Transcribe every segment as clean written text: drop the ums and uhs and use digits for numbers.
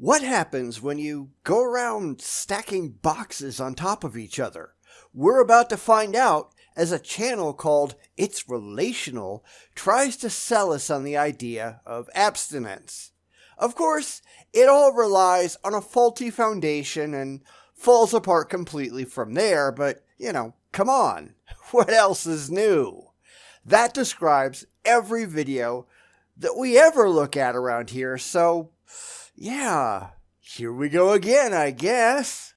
What happens when you go around stacking boxes on top of each other? We're about to find out as a channel called It's Relational tries to sell us on the idea of abstinence. Of course, it all relies on a faulty foundation and falls apart completely from there, but, come on, what else is new? That describes every video that we ever look at around here, so yeah, here we go again, I guess.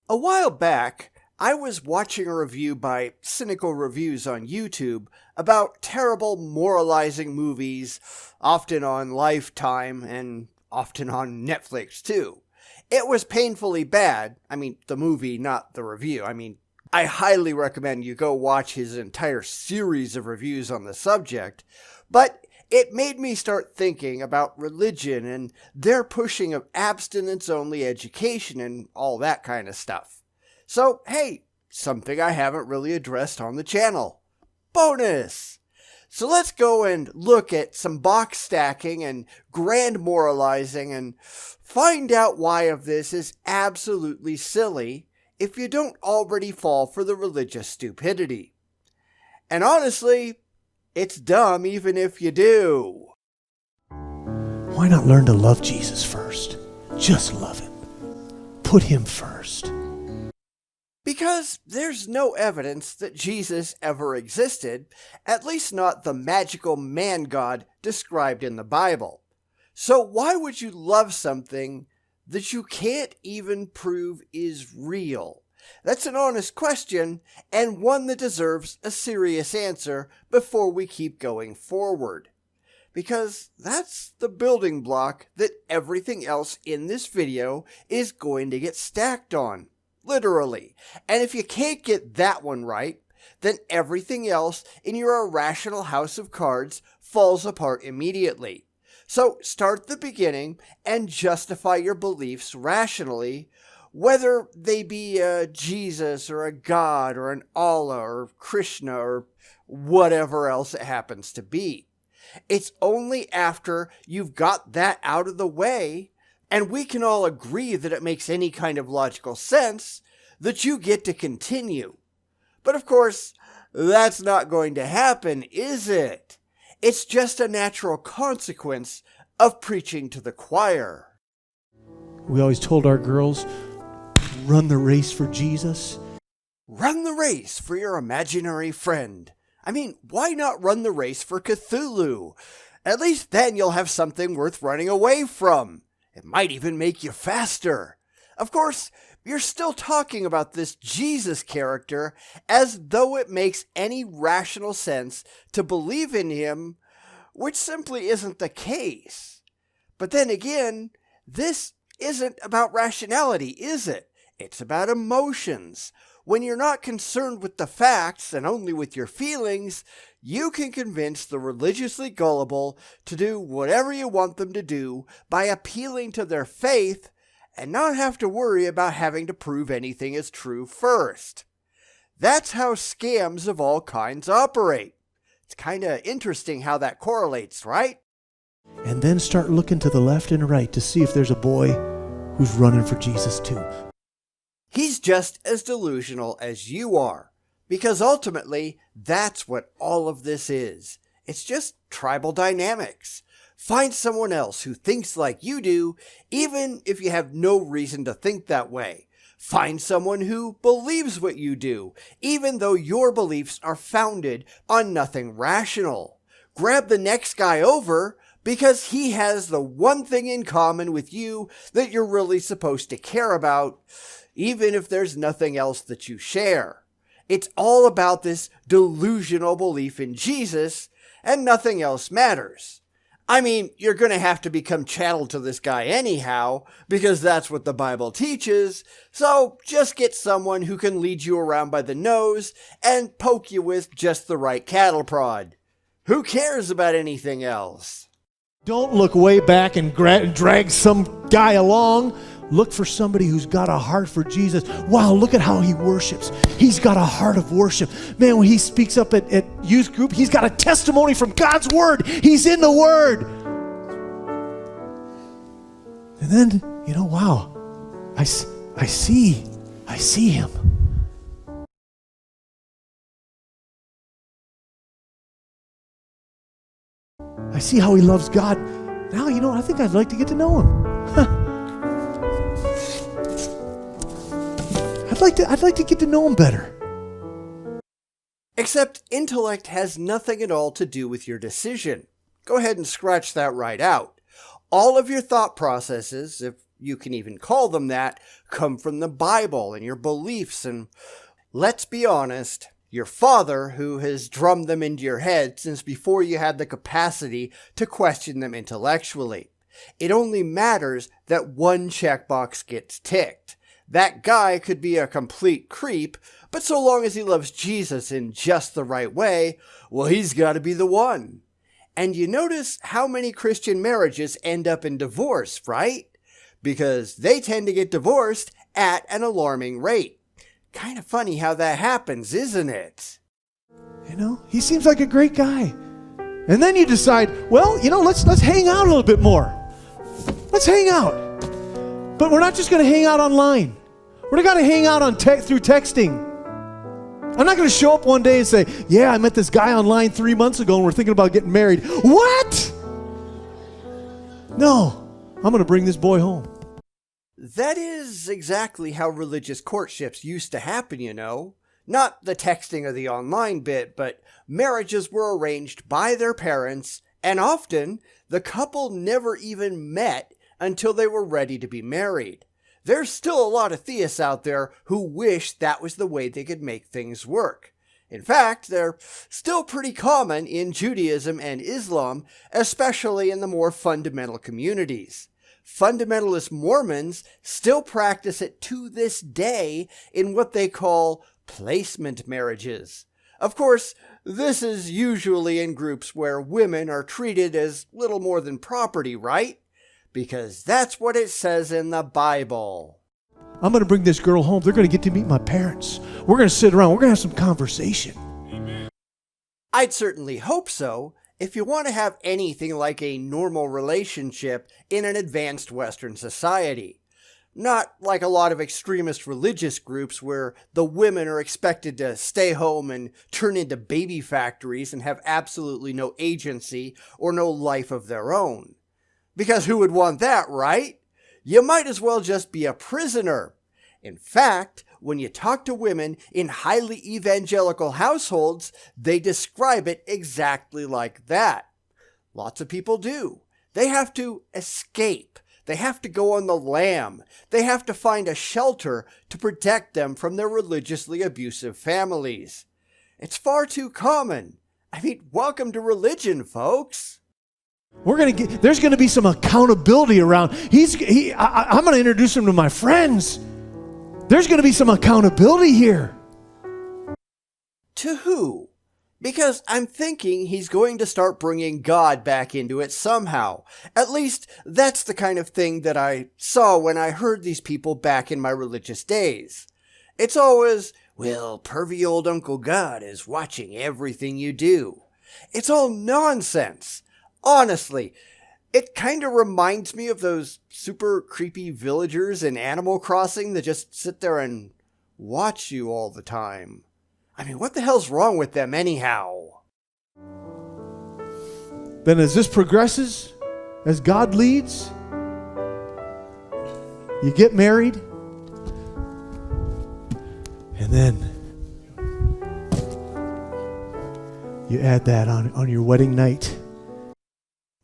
A while back, I was watching a review by Cynical Reviews on YouTube about terrible moralizing movies, often on Lifetime and often on Netflix too. It was painfully bad. I mean, the movie, not the review. I highly recommend you go watch his entire series of reviews on the subject, but it made me start thinking about religion and their pushing of abstinence-only education and all that kind of stuff. So, hey, something I haven't really addressed on the channel. Bonus! So let's go and look at some box stacking and grand moralizing and find out why of this is absolutely silly if you don't already fall for the religious stupidity. And honestly, it's dumb even if you do. Why not learn to love Jesus first? Just love him. Put him first. Because there's no evidence that Jesus ever existed, at least not the magical man-god described in the Bible. So why would you love something that you can't even prove is real? That's an honest question, and one that deserves a serious answer before we keep going forward. Because that's the building block that everything else in this video is going to get stacked on. Literally. And if you can't get that one right, then everything else in your irrational house of cards falls apart immediately. So start at the beginning and justify your beliefs rationally, whether they be a Jesus or a God or an Allah or Krishna or whatever else it happens to be. It's only after you've got that out of the way, and we can all agree that it makes any kind of logical sense, that you get to continue. But of course, that's not going to happen, is it? It's just a natural consequence of preaching to the choir. We always told our girls, run the race for Jesus. Run the race for your imaginary friend. Why not run the race for Cthulhu? At least then you'll have something worth running away from. It might even make you faster. Of course, you're still talking about this Jesus character as though it makes any rational sense to believe in him, which simply isn't the case. But then again, this isn't about rationality, is it? It's about emotions. When you're not concerned with the facts and only with your feelings, you can convince the religiously gullible to do whatever you want them to do by appealing to their faith and not have to worry about having to prove anything is true first. That's how scams of all kinds operate. It's kind of interesting how that correlates, right? And then start looking to the left and right to see if there's a boy who's running for Jesus too. He's just as delusional as you are, because ultimately, that's what all of this is. It's just tribal dynamics. Find someone else who thinks like you do, even if you have no reason to think that way. Find someone who believes what you do, even though your beliefs are founded on nothing rational. Grab the next guy over because he has the one thing in common with you that you're really supposed to care about, even if there's nothing else that you share. It's all about this delusional belief in Jesus, and nothing else matters. You're going to have to become chattel to this guy anyhow, because that's what the Bible teaches, so just get someone who can lead you around by the nose and poke you with just the right cattle prod. Who cares about anything else? Don't look way back and drag some guy along. Look for somebody who's got a heart for Jesus. Wow, look at how he worships. He's got a heart of worship. Man, when he speaks up at youth group, he's got a testimony from God's word. He's in the word. And then, wow, I see him. I see how he loves God. Now, I think I'd like to get to know him. I'd like to get to know him better. Except intellect has nothing at all to do with your decision. Go ahead and scratch that right out. All of your thought processes, if you can even call them that, come from the Bible and your beliefs, and let's be honest, your father who has drummed them into your head since before you had the capacity to question them intellectually. It only matters that one checkbox gets ticked. That guy could be a complete creep, but so long as he loves Jesus in just the right way, well, he's got to be the one. And you notice how many Christian marriages end up in divorce, right? Because they tend to get divorced at an alarming rate. Kind of funny how that happens, isn't it? He seems like a great guy. And then you decide, well, let's hang out a little bit more. Let's hang out. But we're not just going to hang out online. We're going to hang out through texting. I'm not going to show up one day and say, yeah, I met this guy online 3 months ago and we're thinking about getting married. What? No, I'm going to bring this boy home. That is exactly how religious courtships used to happen, Not the texting or the online bit, but marriages were arranged by their parents, and often the couple never even met until they were ready to be married. There's still a lot of theists out there who wish that was the way they could make things work. In fact, they're still pretty common in Judaism and Islam, especially in the more fundamental communities. Fundamentalist Mormons still practice it to this day in what they call placement marriages. Of course, this is usually in groups where women are treated as little more than property, right? Because that's what it says in the Bible. I'm going to bring this girl home. They're going to get to meet my parents. We're going to sit around. We're going to have some conversation. Amen. I'd certainly hope so, if you want to have anything like a normal relationship in an advanced Western society. Not like a lot of extremist religious groups where the women are expected to stay home and turn into baby factories and have absolutely no agency or no life of their own. Because who would want that, right? You might as well just be a prisoner. In fact, when you talk to women in highly evangelical households, they describe it exactly like that. Lots of people do. They have to escape. They have to go on the lam. They have to find a shelter to protect them from their religiously abusive families. It's far too common. Welcome to religion, folks. There's going to be some accountability around. I'm going to introduce him to my friends. There's going to be some accountability here. To who? Because I'm thinking he's going to start bringing God back into it somehow. At least, that's the kind of thing that I saw when I heard these people back in my religious days. It's always, well, pervy old Uncle God is watching everything you do. It's all nonsense. Honestly, it kind of reminds me of those super creepy villagers in Animal Crossing that just sit there and watch you all the time. What the hell's wrong with them anyhow? Then as this progresses, as God leads, you get married, and then you add that on your wedding night.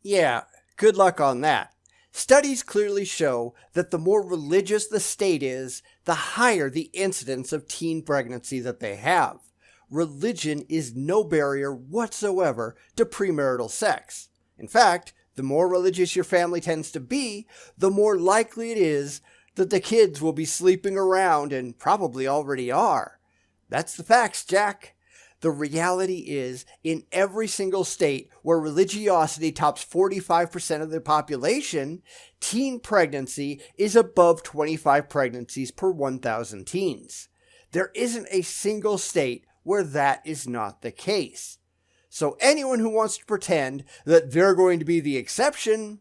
Yeah, good luck on that. Studies clearly show that the more religious the state is, the higher the incidence of teen pregnancy that they have. Religion is no barrier whatsoever to premarital sex. In fact, the more religious your family tends to be, the more likely it is that the kids will be sleeping around and probably already are. That's the facts, Jack. The reality is, in every single state where religiosity tops 45% of the population, teen pregnancy is above 25 pregnancies per 1,000 teens. There isn't a single state where that is not the case. So anyone who wants to pretend that they're going to be the exception,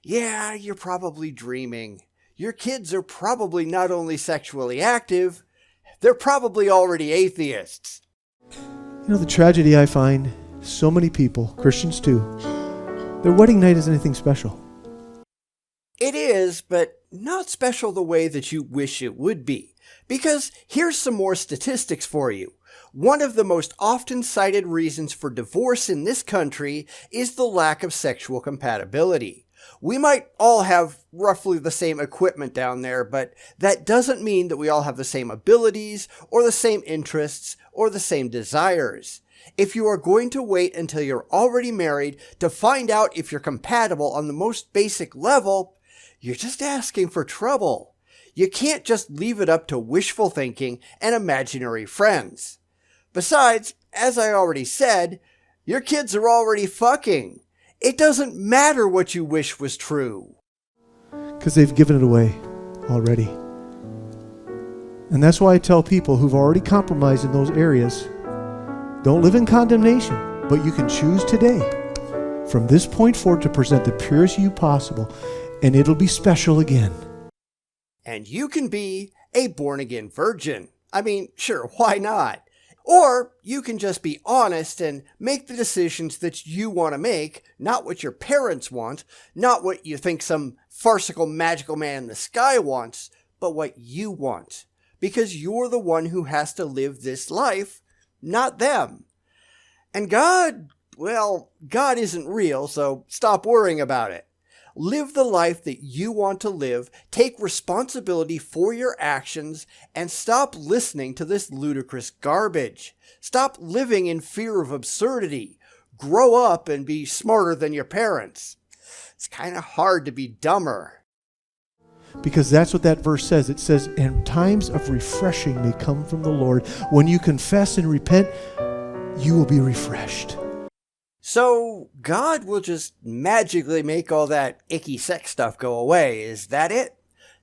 yeah, you're probably dreaming. Your kids are probably not only sexually active, they're probably already atheists. You know, the tragedy I find, so many people, Christians too, their wedding night isn't anything special. It is, but not special the way that you wish it would be. Because here's some more statistics for you. One of the most often cited reasons for divorce in this country is the lack of sexual compatibility. We might all have roughly the same equipment down there, but that doesn't mean that we all have the same abilities, or the same interests, or the same desires. If you are going to wait until you're already married to find out if you're compatible on the most basic level, you're just asking for trouble. You can't just leave it up to wishful thinking and imaginary friends. Besides, as I already said, your kids are already fucking. It doesn't matter what you wish was true. Because they've given it away already. And that's why I tell people who've already compromised in those areas, don't live in condemnation, but you can choose today, from this point forward, to present the purest you possible, and it'll be special again. And you can be a born-again virgin. I mean, sure, why not? Or you can just be honest and make the decisions that you want to make, not what your parents want, not what you think some farcical magical man in the sky wants, but what you want. Because you're the one who has to live this life, not them. And God, well, God isn't real, so stop worrying about it. Live the life that you want to live, take responsibility for your actions, and stop listening to this ludicrous garbage. Stop living in fear of absurdity. Grow up and be smarter than your parents. It's kind of hard to be dumber. Because that's what that verse says. It says, and times of refreshing may come from the Lord. When you confess and repent, you will be refreshed. So, God will just magically make all that icky sex stuff go away, is that it?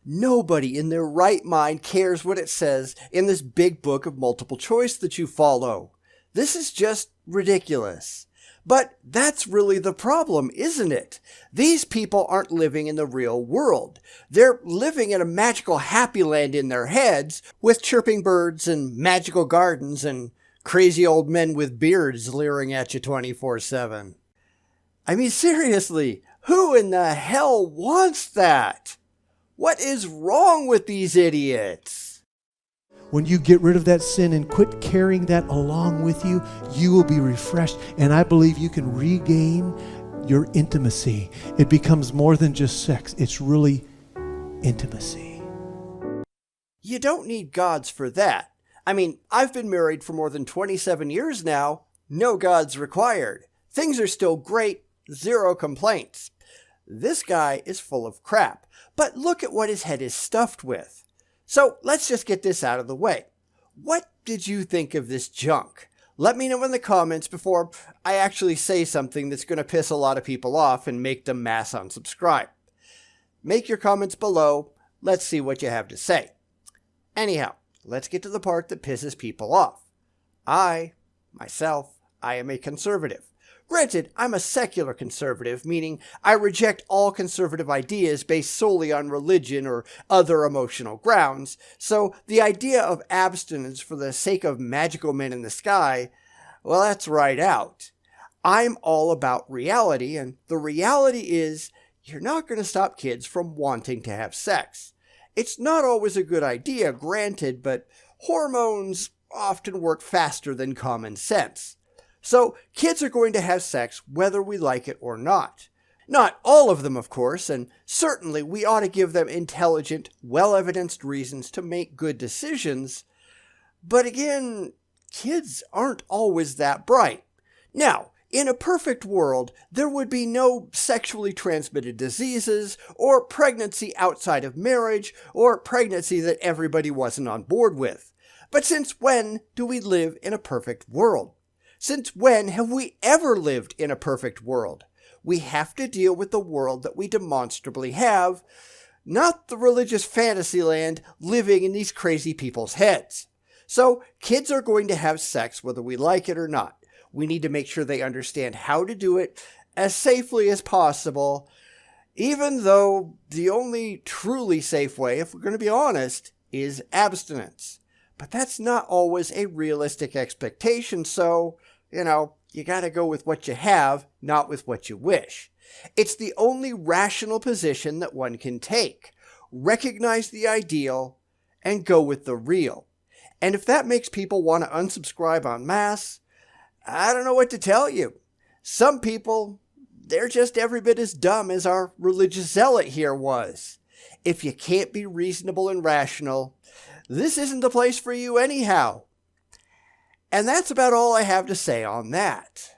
Nobody in their right mind cares what it says in this big book of multiple choice that you follow. This is just ridiculous. But that's really the problem, isn't it? These people aren't living in the real world. They're living in a magical happy land in their heads with chirping birds and magical gardens and crazy old men with beards leering at you 24/7. I mean, seriously, who in the hell wants that? What is wrong with these idiots? When you get rid of that sin and quit carrying that along with you, you will be refreshed. And I believe you can regain your intimacy. It becomes more than just sex. It's really intimacy. You don't need gods for that. I mean, I've been married for more than 27 years now. No gods required. Things are still great. Zero complaints. This guy is full of crap. But look at what his head is stuffed with. So let's just get this out of the way. What did you think of this junk? Let me know in the comments before I actually say something that's going to piss a lot of people off and make them mass unsubscribe. Make your comments below. Let's see what you have to say. Anyhow, let's get to the part that pisses people off. I am a conservative. Granted, I'm a secular conservative, meaning I reject all conservative ideas based solely on religion or other emotional grounds, so the idea of abstinence for the sake of magical men in the sky, well, that's right out. I'm all about reality, and the reality is you're not going to stop kids from wanting to have sex. It's not always a good idea, granted, but hormones often work faster than common sense. So kids are going to have sex whether we like it or not. Not all of them, of course, and certainly we ought to give them intelligent, well-evidenced reasons to make good decisions. But again, kids aren't always that bright. Now, in a perfect world, there would be no sexually transmitted diseases, or pregnancy outside of marriage, or pregnancy that everybody wasn't on board with. But since when do we live in a perfect world? Since when have we ever lived in a perfect world? We have to deal with the world that we demonstrably have, not the religious fantasy land living in these crazy people's heads. So kids are going to have sex whether we like it or not. We need to make sure they understand how to do it as safely as possible, even though the only truly safe way, if we're going to be honest, is abstinence. But that's not always a realistic expectation, so, you gotta go with what you have, not with what you wish. It's the only rational position that one can take. Recognize the ideal and go with the real. And if that makes people want to unsubscribe en masse, I don't know what to tell you. Some people, they're just every bit as dumb as our religious zealot here was. If you can't be reasonable and rational, this isn't the place for you anyhow. And that's about all I have to say on that.